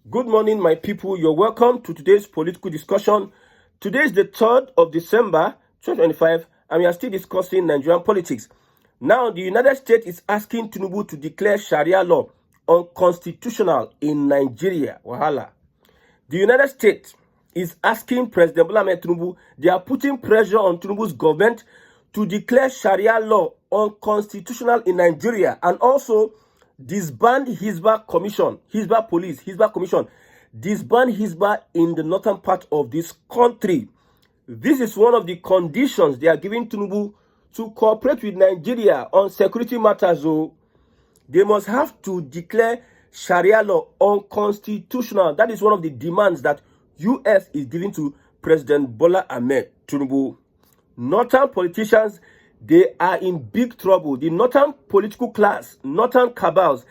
Good morning, my people. You're welcome to today's political discussion. Today is the 3rd of December, 2025, and we are still discussing Nigerian politics. Now, the United States is asking Tinubu to declare Sharia law unconstitutional in Nigeria. Wahala. The United States is asking President Bola Ahmed Tinubu, they are putting pressure on Tinubu's government to declare Sharia law unconstitutional in Nigeria and also disband Hisbah Commission, Hisbah Police, Hisbah Commission, disband Hisbah in the northern part of this country. This is one of the conditions they are giving Tinubu to cooperate with Nigeria on security matters. So they must have to declare Sharia law unconstitutional. That is one of the demands that US is giving to President Bola Ahmed Tinubu. Northern politicians, they are in big trouble. The northern political class, northern cabals,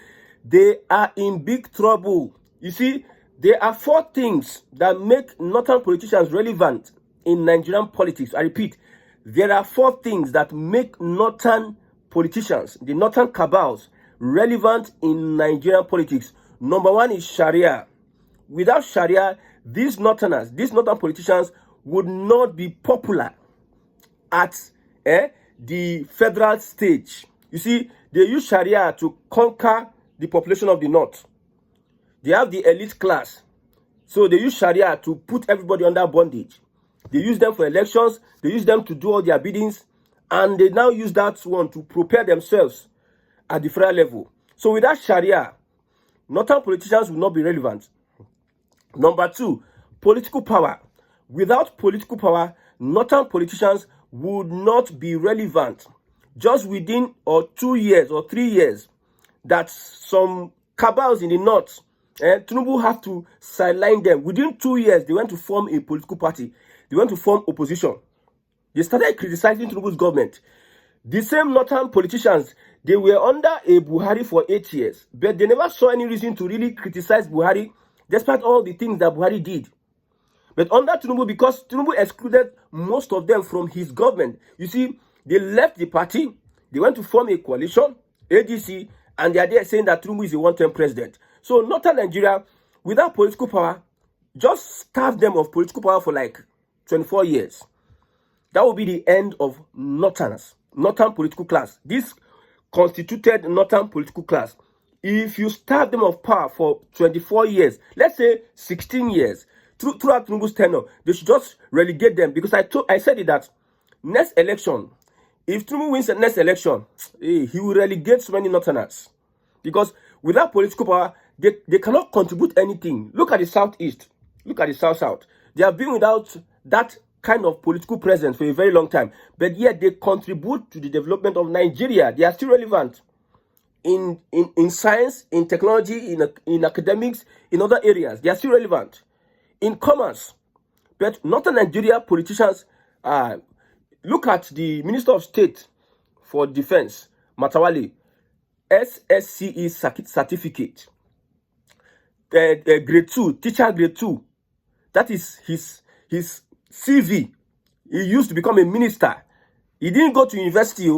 they are in big trouble. You see, there are 4 things that make northern politicians relevant in Nigerian politics. I repeat, there are 4 things that make northern politicians, the northern cabals, relevant in Nigerian politics. Number 1 is Sharia. Without Sharia, these northern politicians would not be popular at the federal stage. You see, they use Sharia to conquer the population of the north. They have the elite class. So they use Sharia to put everybody under bondage. They use them for elections. They use them to do all their biddings. And they now use that one to prepare themselves at the federal level. So without Sharia, northern politicians will not be relevant. Number 2, political power. Without political power, northern politicians would not be relevant. Just within 2 years or 3 years, that some cabals in the north, Tinubu have to sideline them. Within 2 years, they went to form a political party. They went to form opposition. They started criticizing Tinubu's government. The same northern politicians, they were under a Buhari for 8 years, but they never saw any reason to really criticize Buhari, despite all the things that Buhari did. But under Tinubu, because Tinubu excluded most of them from his government, you see, they left the party, they went to form a coalition, ADC, and they are there saying that Tinubu is a one-term president. So northern Nigeria, without political power, just starve them of political power for like 24 years. That will be the end of northern political class. This constituted northern political class. If you starve them of power for 24 years, let's say 16 years, throughout Tinubu's tenure, they should just relegate them. Because I said it that next election, if Tinubu wins the next election, he will relegate so many northerners. Because without political power, they cannot contribute anything. Look at the southeast. Look at the south-south. They have been without that kind of political presence for a very long time. But yet they contribute to the development of Nigeria. They are still relevant in science, in technology, in academics, in other areas. They are still relevant. In commerce. But northern Nigeria politicians, look at the Minister of State for Defense, Matawale, SSCE certificate, grade 2, teacher grade 2. That is his CV. He used to become a minister. He didn't go to university.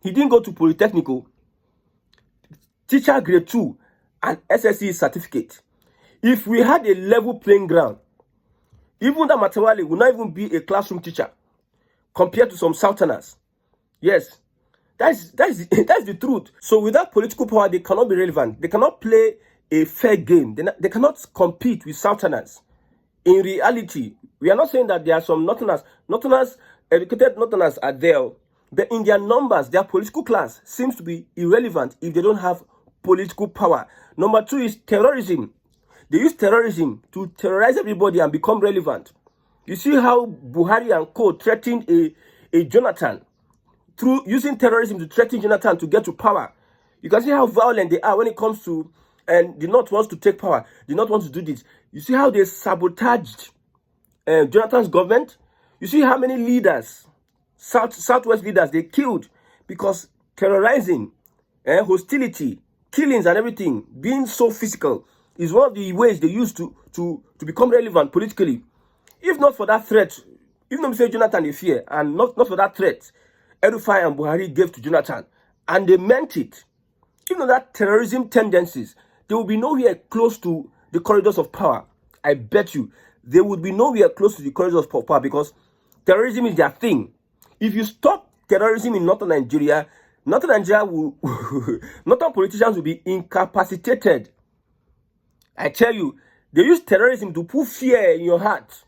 He didn't go to Polytechnic. Teacher grade 2 and SSCE certificate. If we had a level playing ground, even that Matawale would not even be a classroom teacher compared to some southerners. Yes, that's the truth. So without political power, they cannot be relevant. They cannot play a fair game. They cannot compete with southerners. In reality, we are not saying that there are some northerners, educated northerners are there, but in their numbers, their political class seems to be irrelevant if they don't have political power. Number 2 is terrorism. They use terrorism to terrorize everybody and become relevant. You see how Buhari and co threatened a Jonathan through using terrorism to threaten Jonathan to get to power. You can see how violent they are when it comes to, and the North wants to take power. The North wants to do this. You see how they sabotaged Jonathan's government. You see how many leaders, Southwest leaders, they killed because terrorizing, hostility, killings and everything, being so physical, is one of the ways they use to become relevant politically. If not for that threat, if not say Jonathan is fear, and not for that threat, Erufai and Buhari gave to Jonathan, and they meant it. Even that terrorism tendencies, they will be nowhere close to the corridors of power, I bet you they would be nowhere close to the corridors of power, because terrorism is their thing. If you stop terrorism in northern Nigeria will northern politicians will be incapacitated. I tell you, they use terrorism to put fear in your heart.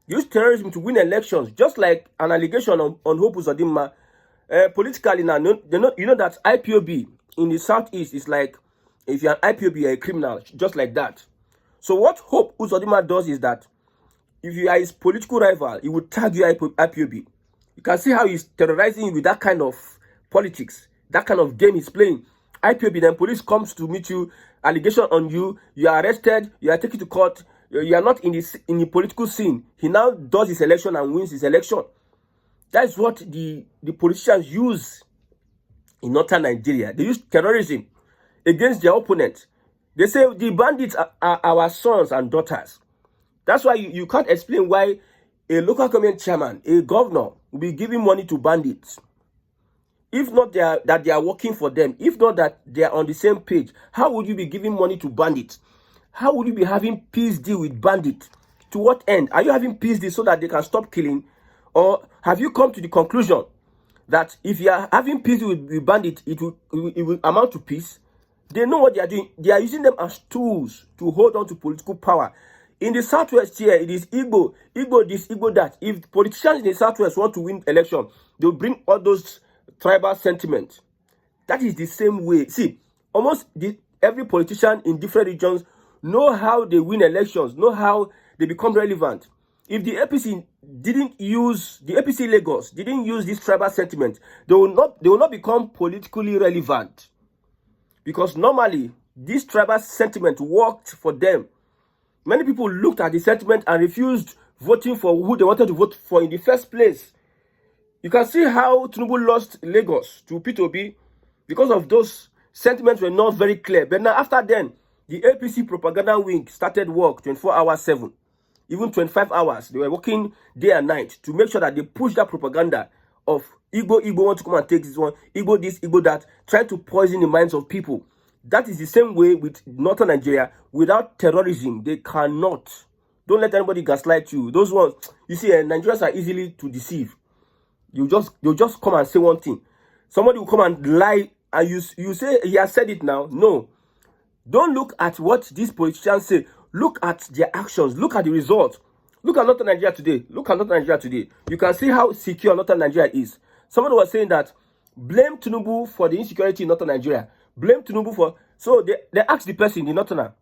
They use terrorism to win elections, just like an allegation on Hope Uzodinma. Politically now, you know that IPOB in the southeast is like, if you're an IPOB, you're a criminal, just like that. So what Hope Uzodinma does is that if you are his political rival, he will tag you IPOB. You can see how he's terrorizing you with that kind of politics, that kind of game he's playing. IPOB, then police comes to meet you, allegation on you, you are arrested, you are taken to court, you are not in the political scene. He now does his election and wins his election. That's what the politicians use in northern Nigeria. They use terrorism against their opponent. They say the bandits are our sons and daughters. That's why you can't explain why a local government chairman, a governor, will be giving money to bandits. If not that they are working for them, if not that they are on the same page, how would you be giving money to bandits? How would you be having peace deal with bandits? To what end? Are you having peace deal so that they can stop killing? Or have you come to the conclusion that if you are having peace with bandits, it will amount to peace? They know what they are doing. They are using them as tools to hold on to political power. In the southwest here, it is Igbo this, Igbo that. If politicians in the southwest want to win election, they'll bring all those tribal sentiments. That is the same way. See, almost every politician in different regions know how they win elections, know how they become relevant. If the APC Lagos didn't use this tribal sentiment, they will not become politically relevant. Because normally, this tribal sentiment worked for them. Many people looked at the sentiment and refused voting for who they wanted to vote for in the first place. You can see how Tinubu lost Lagos to P2B because of those sentiments were not very clear. But now after then, the APC propaganda wing started work 24 hours 7, even 25 hours. They were working day and night to make sure that they push that propaganda of Igbo want to come and take this one, Igbo this, Igbo that, trying to poison the minds of people. That is the same way with northern Nigeria. Without terrorism, they cannot. Don't let anybody gaslight you. Those ones, you see, Nigerians are easily to deceive. They'll just come and say one thing. Somebody will come and lie, and you say he has said it now. No. Don't look at what these politicians say. Look at their actions. Look at the results. Look at northern Nigeria today. Look at northern Nigeria today. You can see how secure northern Nigeria is. Somebody was saying that blame Tinubu for the insecurity in northern Nigeria. Blame Tinubu for... So they asked the person, the northerner,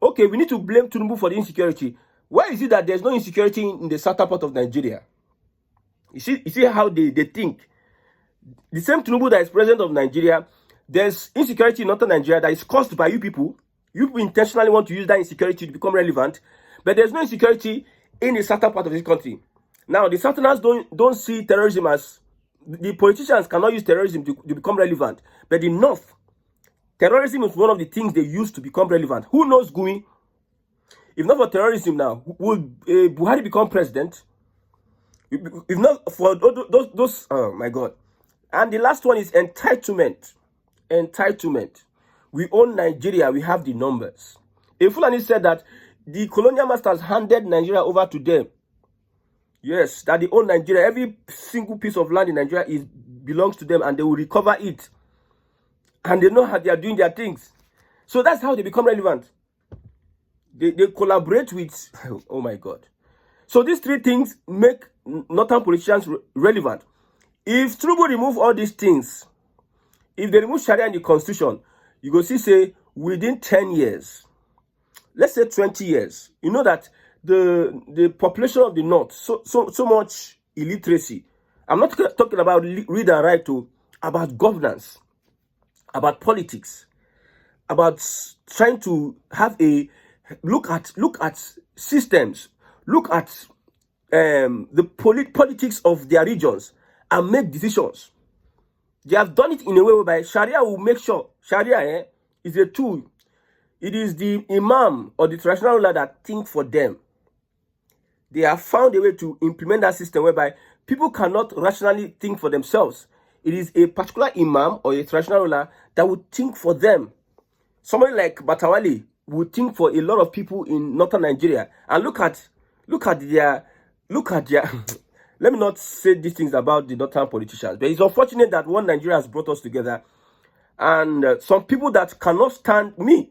okay, we need to blame Tinubu for the insecurity. Why is it that there's no insecurity in the southern part of Nigeria? You see how they think. The same Tinubu that is president of Nigeria, there's insecurity in northern Nigeria that is caused by you people. You people intentionally want to use that insecurity to become relevant. But there's no insecurity in the southern part of this country. Now, the southerners don't see terrorism as... The politicians cannot use terrorism to become relevant. But the north, terrorism is one of the things they use to become relevant. Who knows, Gumi? If not for terrorism now, will Buhari become president? If not for those, oh my God. And the last one is entitlement. Entitlement. We own Nigeria, we have the numbers. A Fulani said that the colonial masters handed Nigeria over to them. Yes, that they own Nigeria. Every single piece of land in Nigeria belongs to them, and they will recover it. And they know how they are doing their things. So that's how they become relevant. They collaborate with... Oh my God. So these three things make northern politicians relevant. If Tinubu remove all these things, if they remove Sharia in the constitution, you go see, say, within 10 years, let's say 20 years, you know that the population of the north, so much illiteracy. I'm not talking about read and write, about governance, about politics, about trying to have a look at systems, look at the politics of their regions and make decisions. They have done it in a way whereby Sharia will make sure. Sharia is a tool. It is the imam or the traditional ruler that think for them. They have found a way to implement that system whereby people cannot rationally think for themselves. It is a particular imam or a traditional ruler that would think for them. Somebody like Batawali would think for a lot of people in northern Nigeria. And look at their let me not say these things about the northern politicians, but it's unfortunate that one Nigeria has brought us together. And some people that cannot stand me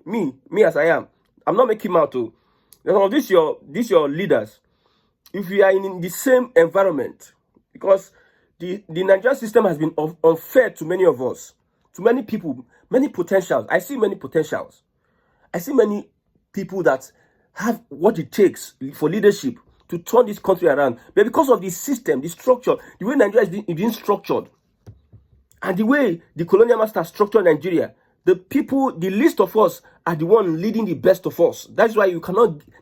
as I am. I'm not making out to. This your leaders. If we are in the same environment, because the Nigerian system has been unfair to many of us, to many people, many potentials. I see many potentials. I see many people that have what it takes for leadership to turn this country around. But because of the system, the structure, the way Nigeria is being structured, and the way the colonial master structured Nigeria, the people, the least of us are the one leading the best of us. That's why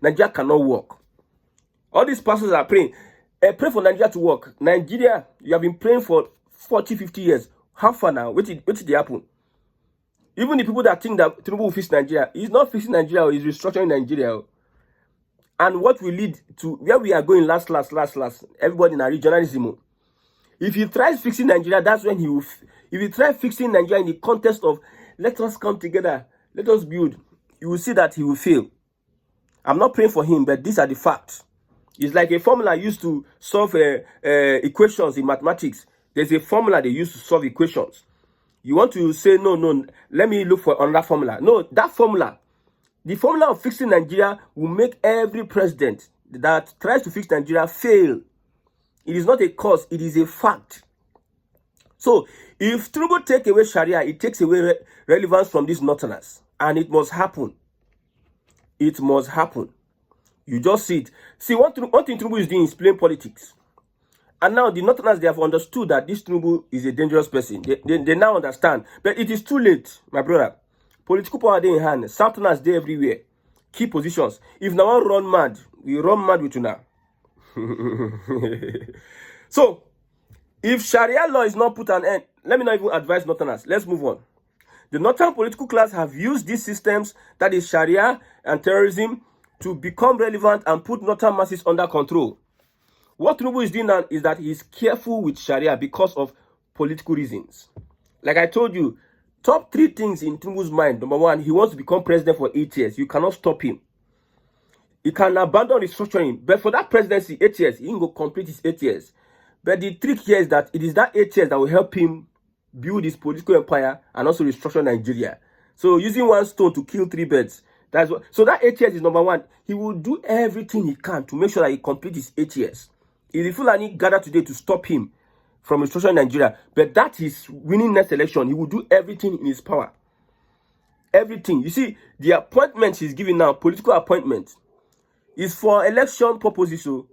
Nigeria cannot work. All these pastors are praying. Pray for Nigeria to work. Nigeria, you have been praying for 40, 50 years. How far now? What did happen? Even the people that think that Tinubu will fix Nigeria, he's not fixing Nigeria, he's restructuring Nigeria. And what will lead to where we are going last, everybody in our regionalism. If he tries fixing Nigeria, that's when he will. If he tries fixing Nigeria in the context of let us come together, let us build, you will see that he will fail. I'm not praying for him, but these are the facts. It's like a formula used to solve equations in mathematics. There's a formula they use to solve equations. You want to say, no, let me look for another formula. No, that formula, the formula of fixing Nigeria will make every president that tries to fix Nigeria fail. It is not a cause, it is a fact. So, if Tinubu take away Sharia, it takes away relevance from these northerners. And it must happen. It must happen. You just see it. See, one thing Tinubu is doing is playing politics. And now the northerners, they have understood that this Tinubu is a dangerous person. They now understand. But it is too late, my brother. Political power they in hand. Southerners, they everywhere. Key positions. If now one run mad, we run mad with you now. So, if Sharia law is not put an end, let me not even advise northerners. Let's move on. The northern political class have used these systems, that is Sharia and terrorism, to become relevant and put northern masses under control. What Tinubu is doing now is that he is careful with Sharia because of political reasons. Like I told you, top 3 things in Tinubu's mind. Number 1, he wants to become president for 8 years. You cannot stop him. He can abandon restructuring. But for that presidency, 8 years, he can go complete his 8 years. But the trick here is that it is that 8 years that will help him build his political empire and also restructure Nigeria. So using one stone to kill 3 birds. That's what. So that 8 years is number 1. He will do everything he can to make sure that he completes his 8 years. If the Fulani gather today to stop him from restructuring Nigeria, but that is winning next election, he will do everything in his power. Everything. You see, the appointment he's giving now, political appointment, is for election purposes. So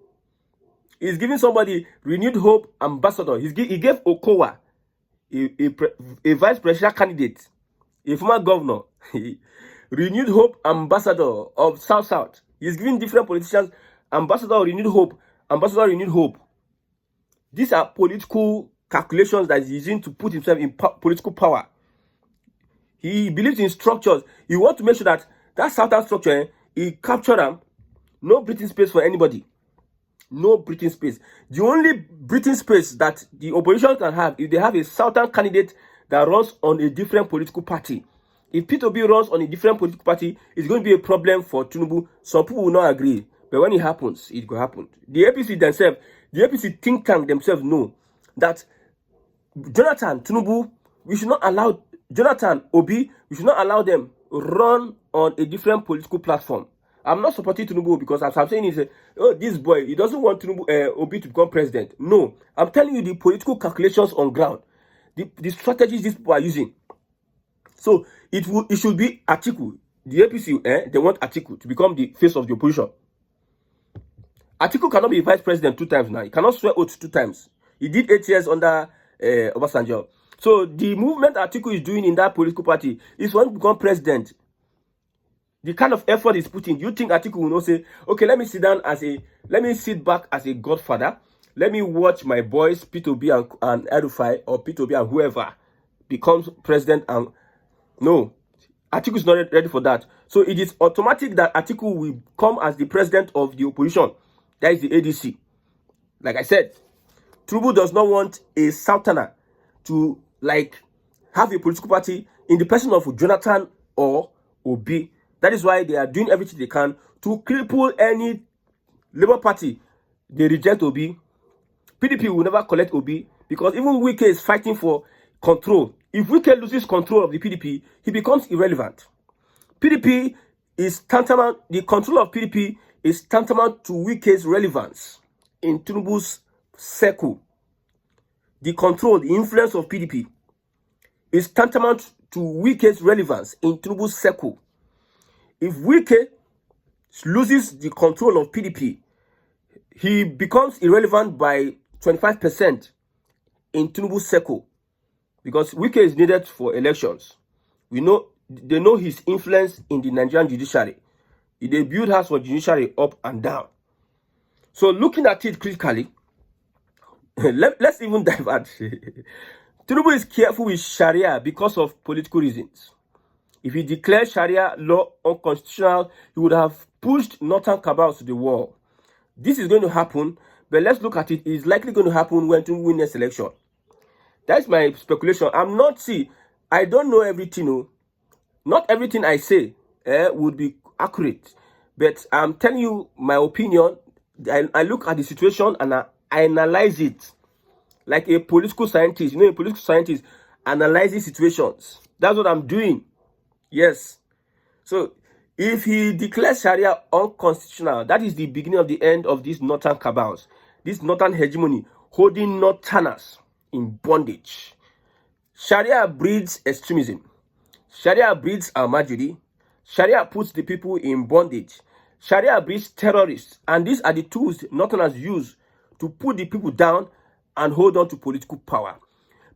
he's giving somebody renewed hope ambassador. He gave Okowa, a vice presidential candidate, a former governor, renewed hope ambassador of South. He's giving different politicians ambassador of renewed hope, ambassador of renewed hope. These are political calculations that he's using to put himself in political power. He believes in structures. He wants to make sure that that southern structure, he capture them. No breathing space for anybody. No breathing space. The only breathing space that the opposition can have if they have a southern candidate that runs on a different political party. If P2B runs on a different political party, it's going to be a problem for Tinubu. Some people will not agree. But when it happens, it will happen. The APC themselves, the APC think tank themselves know that Jonathan, Tinubu, we should not allow Jonathan, Obi, we should not allow them run on a different political platform. I'm not supporting Tinubu because as I'm saying is, oh, this boy, he doesn't want Tinubu, Obi to become president. No, I'm telling you the political calculations on ground, the strategies these people are using. So it should be Atiku. The APC, they want Atiku to become the face of the opposition. Atiku cannot be vice president 2 times now. He cannot swear oath 2 times. He did 8 years under Obasanjo. So the movement Atiku is doing in that political party is want to become president. The kind of effort he's putting, you think Atiku will not say, okay, let me sit back as a godfather. Let me watch my boys, P2B and Erufai, or P2B and whoever becomes president. And no, Atiku is not ready for that. So it is automatic that Atiku will come as the president of the opposition. That is the ADC. Like I said, Tinubu does not want a southerner to have a political party in the person of Jonathan or Obi. That is why they are doing everything they can to cripple any Labour Party. They reject Obi. PDP will never collect Obi because even Wike is fighting for control. If Wike loses control of the PDP, he becomes irrelevant. PDP is tantamount, the control of PDP is tantamount to Wike's relevance in Tinubu's circle. The control, the influence of PDP is tantamount to Wike's relevance in Tinubu's circle. If Wike loses the control of PDP, he becomes irrelevant by 25% in Tinubu's circle because Wike is needed for elections. They know his influence in the Nigerian judiciary. They build house for judiciary up and down. So looking at it critically, let's even divert. Tinubu is careful with Sharia because of political reasons. If he declared Sharia law unconstitutional, he would have pushed northern cabals to the wall. This is going to happen, but let's look at it. It's likely going to happen when Tinubu wins next election. That's my speculation. I don't know everything. Not everything I say would be accurate, but I'm telling you my opinion. I look at the situation and I analyze it like a political scientist. A political scientist analyzes situations. That's what I'm doing. Yes. So if he declares Sharia unconstitutional, that is the beginning of the end of these northern cabals, this northern hegemony, holding northerners in bondage. Sharia breeds extremism. Sharia breeds Ahmadiyya. Sharia puts the people in bondage. Sharia breeds terrorists. And these are the tools northerners use to put the people down and hold on to political power.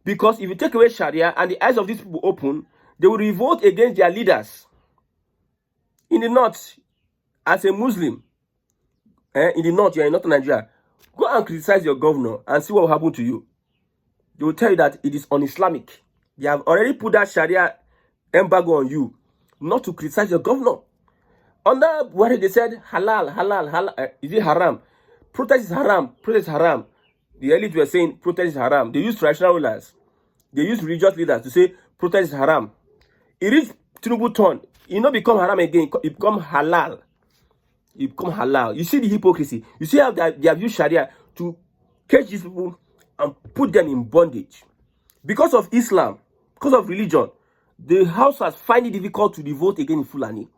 Because if you take away Sharia and the eyes of these people open, they will revolt against their leaders. In the north, as a Muslim, in the north, you're in northern Nigeria, go and criticize your governor and see what will happen to you. They will tell you that it is un-Islamic. They have already put that Sharia embargo on you, not to criticize your governor. Under what they said, halal, is it haram? Protest is haram, protest is haram. The elite were saying protest is haram. They use traditional rulers. They use religious leaders to say protest is haram. It reached Tinubu turn. It become haram again. It become halal. It become halal. You see the hypocrisy. You see how they have used Sharia to catch these people and put them in bondage. Because of Islam, because of religion, the Hausas find it difficult to vote again in Fulani.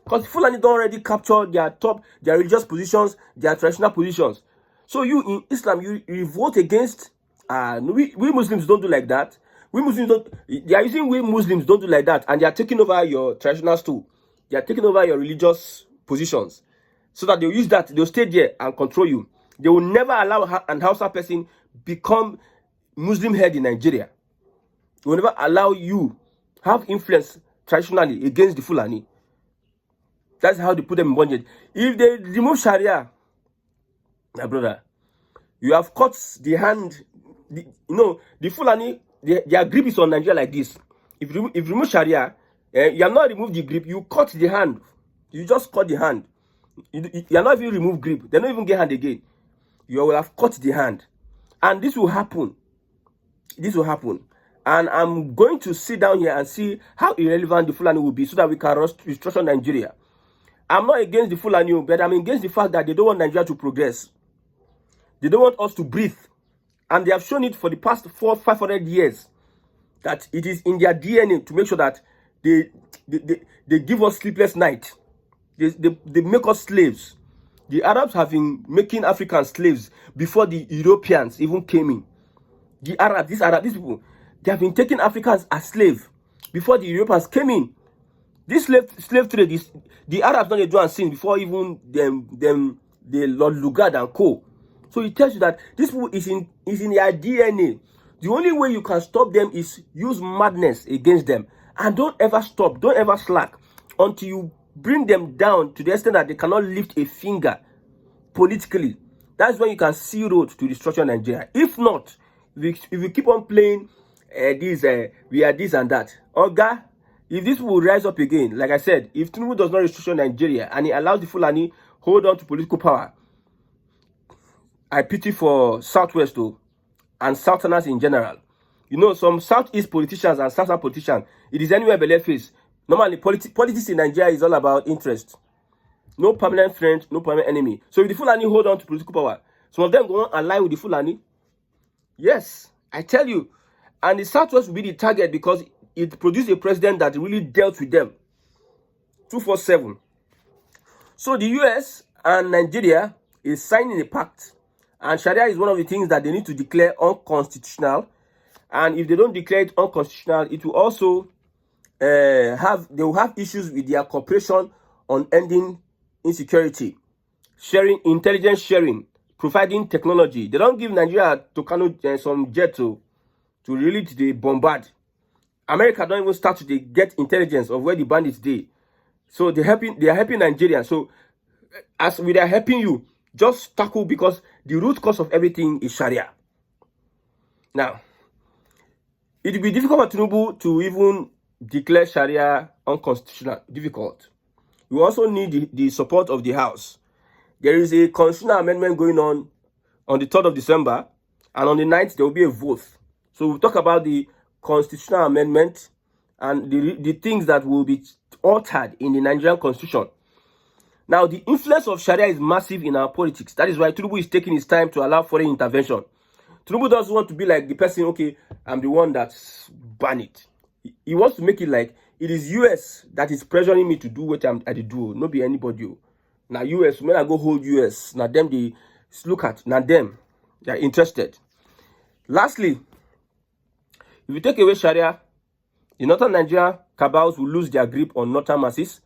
Because Fulani don't already capture their religious positions, their traditional positions. So you in Islam, you revolt against. We Muslims don't do like that. We Muslims don't. They are using we Muslims don't do like that, and they are taking over your traditional stool. They are taking over your religious positions, so that they'll use that. They'll stay there and control you. They will never allow an Hausa person become Muslim head in Nigeria. They will never allow you have influence traditionally against the Fulani. That's how they put them in bondage. If they remove Sharia, my brother, you have cut the hand. The Fulani, their grip is on Nigeria like this. If you remove Sharia, you have not removed the grip, you cut the hand. You just cut the hand. You are not even remove grip. They don't even get hand again. You will have cut the hand. And this will happen. This will happen. And I'm going to sit down here and see how irrelevant the Fulani will be so that we can restructure Nigeria. I'm not against the Fulani, but I'm against the fact that they don't want Nigeria to progress. They don't want us to breathe. And they have shown it for the past 400-500 years that it is in their DNA to make sure that they give us sleepless nights. They make us slaves. The Arabs have been making Africans slaves before the Europeans even came in. The Arabs, these people, they have been taking Africans as slaves before the Europeans came in. This slave trade, the Arabs don't do and sin before even the Lord Lugard and co. So it tells you that this people is in their DNA. The only way you can stop them is use madness against them. And don't ever stop, don't ever slack until you bring them down to the extent that they cannot lift a finger politically. That's when you can see road to restructure Nigeria. If not, if we keep on playing we are this and that, Oga, if this will rise up again, like I said, if Tinubu does not restructure Nigeria and he allows the Fulani hold on to political power, I pity for Southwest though, and Southerners in general. Some Southeast politicians and Southern politicians, it is anywhere but left face. Normally, politics in Nigeria is all about interest. No permanent friend, no permanent enemy. So if the Fulani hold on to political power, some of them go on and ally with the Fulani. Yes, I tell you. And the Southwest will be the target because it produced a president that really dealt with them 247. So the US and Nigeria is signing a pact, and Sharia is one of the things that they need to declare unconstitutional. And if they don't declare it unconstitutional, it will also they will have issues with their cooperation on ending insecurity, sharing, intelligence sharing, providing technology. They don't give Nigeria to some jet to really bombard. America don't even start to get intelligence of where the bandits dey. So they are helping Nigeria. So as we are helping you, just tackle, because the root cause of everything is Sharia. Now, it will be difficult for Tinubu to even declare Sharia unconstitutional. Difficult. We also need the support of the House. There is a constitutional amendment going on the 3rd of December, and on the 9th there will be a vote. So we'll talk about the constitutional amendment and the things that will be altered in the Nigerian constitution. Now, the influence of Sharia is massive in our politics. That is why Tinubu is taking his time to allow foreign intervention. Tinubu doesn't want to be like the person, okay, I'm the one that's ban it. He wants to make it like it is US that is pressuring me to do what I do, not be anybody. Now US, when I go hold US, now them they look at, now them, they are interested. Lastly, if you take away Sharia, the northern Nigeria cabals will lose their grip on northern masses.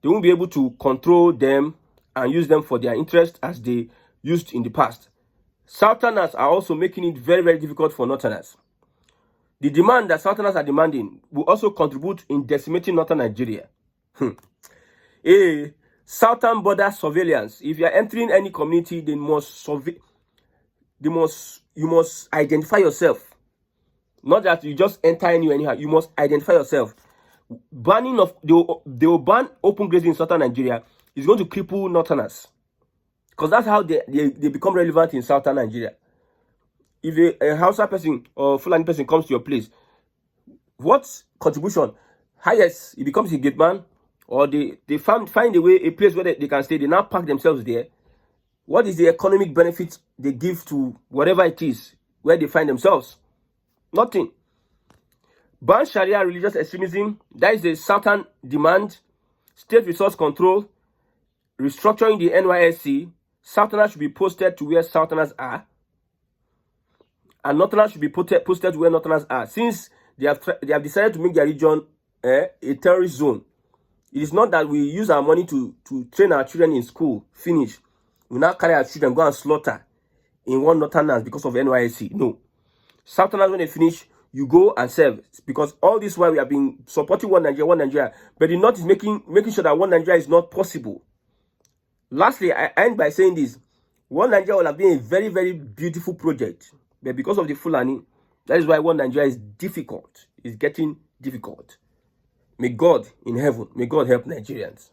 They won't be able to control them and use them for their interest as they used in the past. Southerners are also making it very, very difficult for northerners. The demand that Southerners are demanding will also contribute in decimating northern Nigeria. A southern border surveillance. If you are entering any community, you must identify yourself. Not that you just enter anyhow. You must identify yourself. Banning of they will ban open grazing in southern Nigeria is going to cripple northerners, because that's how they become relevant in southern Nigeria. If a Hausa person or Fulani person comes to your place, what contribution? Highest, it becomes a gate man, or they find a way, a place where they can stay. They now park themselves there. What is the economic benefit they give to whatever it is where they find themselves? Nothing. Ban Sharia religious extremism. That is the southern demand. State resource control. Restructuring the NYSC. Southerners should be posted to where Southerners are, and Northerners should be posted to where Northerners are. Since they have decided to make their region a terrorist zone, it is not that we use our money to train our children in school. Finish. We now carry our children, go and slaughter in one Northerners because of NYSC. No. Southerners, when they finish, you go and serve, because all this while we have been supporting one Nigeria, but the North is making sure that one Nigeria is not possible. Lastly, I end by saying this: one Nigeria will have been a very, very beautiful project, but because of the Fulani, that is why one Nigeria is difficult. It's getting difficult. May God in heaven, may God help Nigerians.